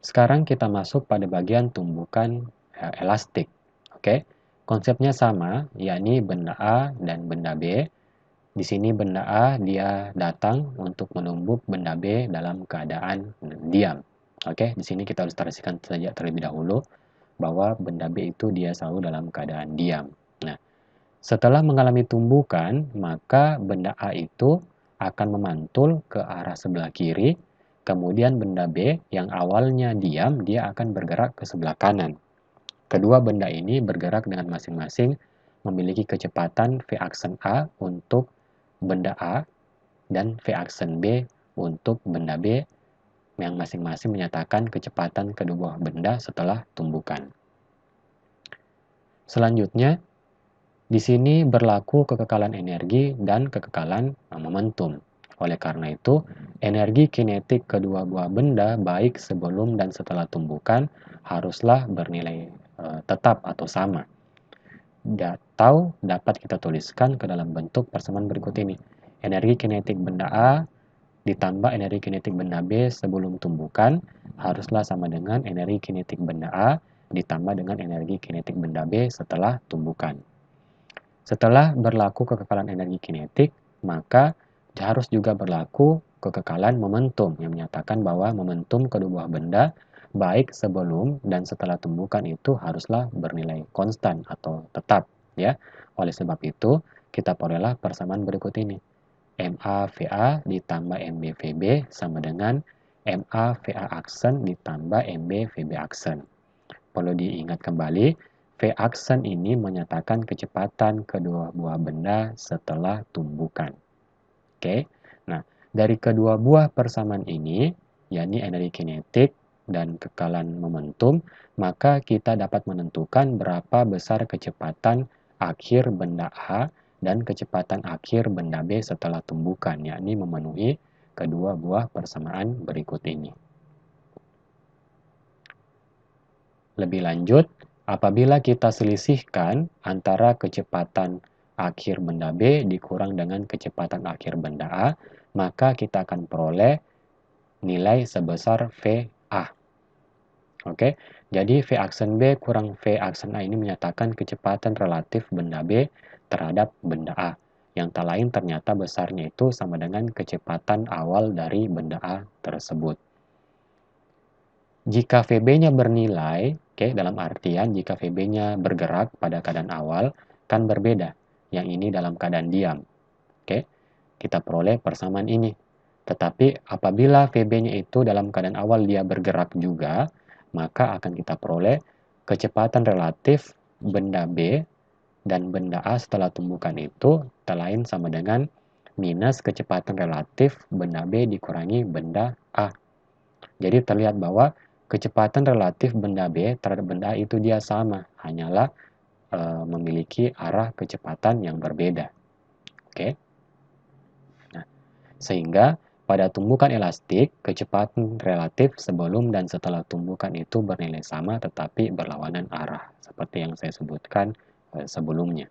Sekarang kita masuk pada bagian tumbukan elastik. Oke, konsepnya sama, yakni benda A dan benda B. Di sini benda A dia datang untuk menumbuk benda B dalam keadaan diam. Oke, di sini kita ilustrasikan saja terlebih dahulu bahwa benda B itu dia selalu dalam keadaan diam. Nah, setelah mengalami tumbukan, maka benda A itu akan memantul ke arah sebelah kiri, kemudian benda B yang awalnya diam, dia akan bergerak ke sebelah kanan. Kedua benda ini bergerak dengan masing-masing memiliki kecepatan V aksen A untuk benda A dan V aksen B untuk benda B yang masing-masing menyatakan kecepatan kedua benda setelah tumbukan. Selanjutnya, di sini berlaku kekekalan energi dan kekekalan momentum. Oleh karena itu, energi kinetik kedua buah benda baik sebelum dan setelah tumbukan haruslah bernilai tetap atau sama. Atau dapat kita tuliskan ke dalam bentuk persamaan berikut ini. Energi kinetik benda A ditambah energi kinetik benda B sebelum tumbukan haruslah sama dengan energi kinetik benda A ditambah dengan energi kinetik benda B setelah tumbukan. Setelah berlaku kekekalan energi kinetik, maka harus juga berlaku kekekalan momentum yang menyatakan bahwa momentum kedua buah benda baik sebelum dan setelah tumbukan itu haruslah bernilai konstan atau tetap, ya. Oleh sebab itu, kita perolehlah persamaan berikut ini. MA/VA ditambah MB/VB sama dengan MA/VA aksen ditambah MB/VB aksen. Perlu diingat kembali, V aksen ini menyatakan kecepatan kedua buah benda setelah tumbukan. Oke, nah dari kedua buah persamaan ini, yakni energi kinetik dan kekekalan momentum, maka kita dapat menentukan berapa besar kecepatan akhir benda A dan kecepatan akhir benda B setelah tumbukan, yakni memenuhi kedua buah persamaan berikut ini. Lebih lanjut, apabila kita selisihkan antara kecepatan akhir benda B dikurang dengan kecepatan akhir benda A, maka kita akan peroleh nilai sebesar VA. Oke, jadi V aksen B kurang V aksen A ini menyatakan kecepatan relatif benda B terhadap benda A, yang tak lain ternyata besarnya itu sama dengan kecepatan awal dari benda A tersebut. Jika VB-nya bernilai, oke, dalam artian jika VB-nya bergerak pada keadaan awal, kan berbeda. Yang ini dalam keadaan diam. Oke, kita peroleh persamaan ini. Tetapi apabila VB-nya itu dalam keadaan awal dia bergerak juga, maka akan kita peroleh kecepatan relatif benda B dan benda A setelah tumbukan itu tak lain sama dengan minus kecepatan relatif benda B dikurangi benda A. Jadi terlihat bahwa kecepatan relatif benda B terhadap benda A itu dia sama, hanyalah memiliki arah kecepatan yang berbeda. Oke. Nah, sehingga pada tumbukan elastik, kecepatan relatif sebelum dan setelah tumbukan itu bernilai sama tetapi berlawanan arah, seperti yang saya sebutkan sebelumnya.